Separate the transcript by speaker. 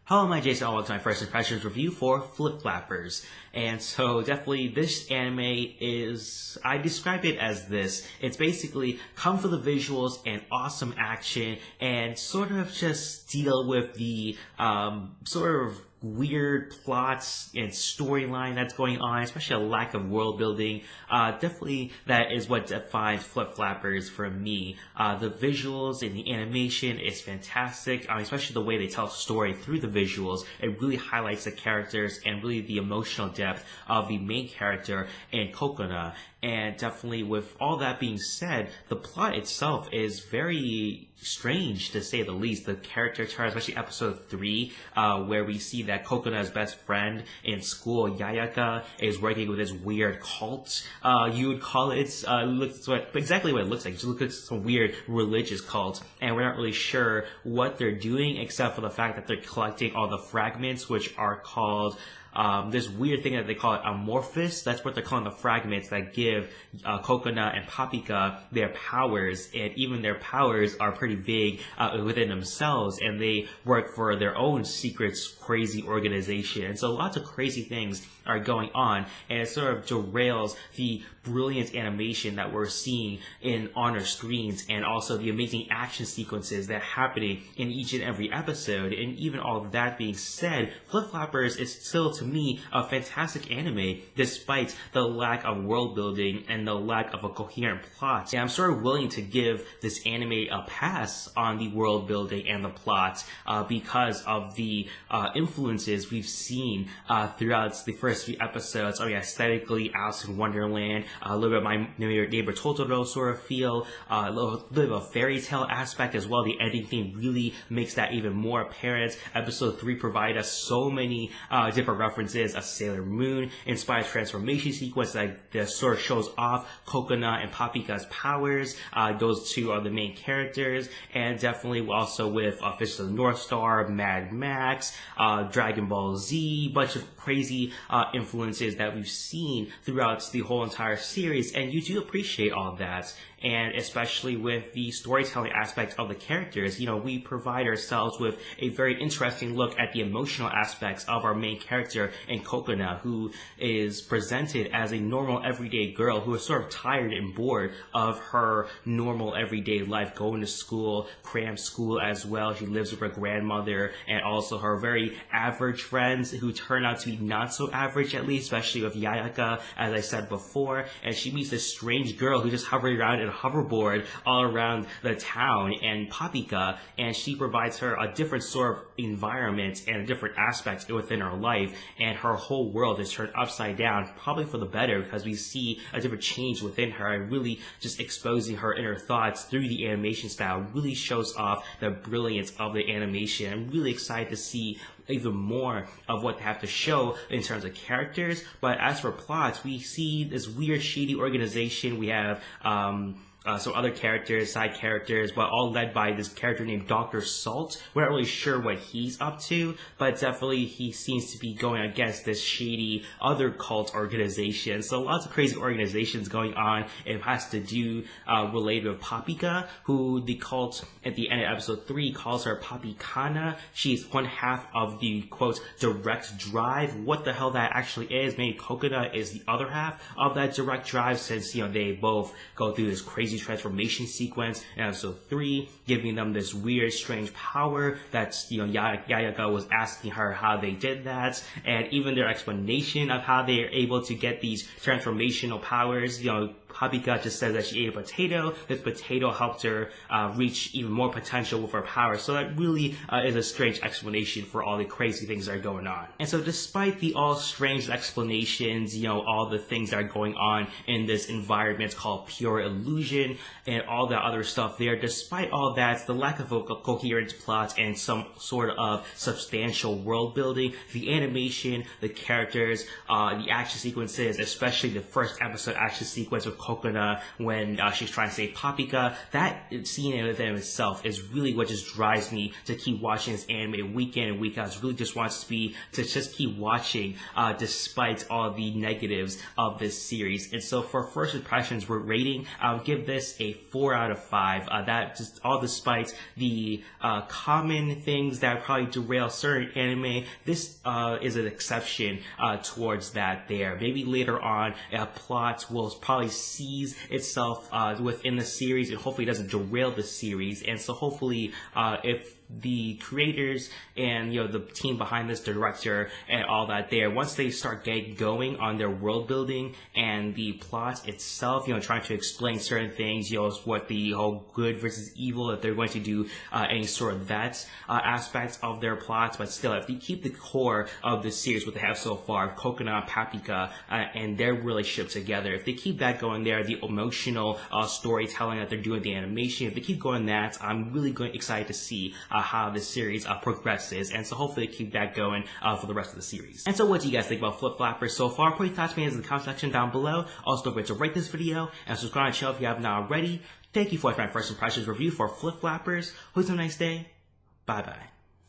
Speaker 1: Hello, my Jason. Welcome to my first impressions review for Flip Flappers. And so definitely this anime is, I describe it as this. It's basically come for the visuals and awesome action and sort of just deal with the sort of weird plots and storyline that's going on, especially a lack of world building. Definitely that is what defines Flip Flappers for me. The visuals and the animation is fantastic, especially the way they tell the story through the visuals. It really highlights the characters and really the emotional depth of the main character in Kokona. And definitely with all that being said, the plot itself is very strange to say the least. The character chart, especially episode 3, where we see that Kokona's best friend in school, Yayaka, is working with this weird cult, you would call it. Looks exactly what it looks like. It just looks like some weird religious cult, and we're not really sure what they're doing except for the fact that they're collecting all the fragments, which are called this weird thing that they call it amorphous. That's what they're calling the fragments that give Kokona and Papika their powers, and even their powers are pretty vague within themselves, and they work for their own secret crazy organization. And so lots of crazy things are going on, and it sort of derails the brilliant animation that we're seeing on our screens, and also the amazing action sequences that are happening in each and every episode. And even all of that being said, Flip Flappers is still, to me, a fantastic anime, despite the lack of world building and the lack of a coherent plot. And I'm sort of willing to give this anime a pass on the world building and the plot because of the influences we've seen throughout the first few episodes. Aesthetically, Alice in Wonderland, a little bit of My Neighbor Totoro sort of feel, a little bit of a fairy tale aspect as well. The ending theme really makes that even more apparent. Episode 3 provided us so many different references. A Sailor Moon inspired transformation sequence that sort of shows off Kokona and Papika's powers. Those two are the main characters, and definitely also with Fist of the North Star, Mad Max, Dragon Ball Z, bunch of crazy influences that we've seen throughout the whole entire series, and you do appreciate all of that. And especially with the storytelling aspect of the characters, we provide ourselves with a very interesting look at the emotional aspects of our main character in Kokona, who is presented as a normal everyday girl who is sort of tired and bored of her normal everyday life, going to school, cram school as well. She lives with her grandmother and also her very average friends who turn out to be not so average, at least, especially with Yayaka, as I said before. And she meets this strange girl who just hovers around in a hoverboard all around the town, and Papika, and she provides her a different sort of environment and a different aspect within her life, and her whole world is turned upside down, probably for the better, because we see a different change within her, and really just exposing her inner thoughts through the animation style really shows off the brilliance of the animation. I'm really excited to see even more of what they have to show in terms of characters. But as for plots, we see this weird shady organization. We have some other characters, side characters, but all led by this character named Dr. Salt. We're not really sure what he's up to, but definitely he seems to be going against this shady other cult organization. So lots of crazy organizations going on. It has to do related with Papika, who the cult at the end of episode 3 calls her Papikana. She's one half of the, quote, direct drive. What the hell that actually is. Maybe Kokona is the other half of that direct drive, since, they both go through this crazy transformation sequence in episode 3, giving them this weird, strange power that's, Yayaka was asking her how they did that, and even their explanation of how they are able to get these transformational powers. Papika just says that she ate a potato. This potato helped her reach even more potential with her power. So that really is a strange explanation for all the crazy things that are going on. And so despite the all strange explanations, all the things that are going on in this environment called pure illusion and all that other stuff there, despite all that, the lack of a coherent plot and some sort of substantial world building, the animation, the characters, the action sequences, especially the first episode action sequence with Kokona when she's trying to save Paprika. That scene within itself is really what just drives me to keep watching this anime week in and week out. It really just wants to just keep watching despite all the negatives of this series. And so for first impressions, we're rating, I would give this a 4 out of 5. That just all despite the common things that probably derail certain anime, this is an exception towards that there. Maybe later on, a plot will probably seize itself within the series and hopefully doesn't derail the series. And so hopefully if the creators and the team behind this, director and all that there, once they start getting going on their world building and the plot itself, trying to explain certain things, what the whole good versus evil, if they're going to do any sort of that aspects of their plots. But still, if they keep the core of the series, what they have so far, Kokona, Paprika, and their relationship together, if they keep that going there, the emotional storytelling that they're doing, the animation, if they keep going that, I'm really excited to see how this series progresses, and so hopefully they keep that going for the rest of the series. And so what do you guys think about Flip Flappers so far? Put your thoughts in the comment section down below. Also don't forget to rate this video and subscribe to the channel if you haven't already. Thank you for watching my first impressions review for Flip Flappers. Hope you have a nice day. Bye bye.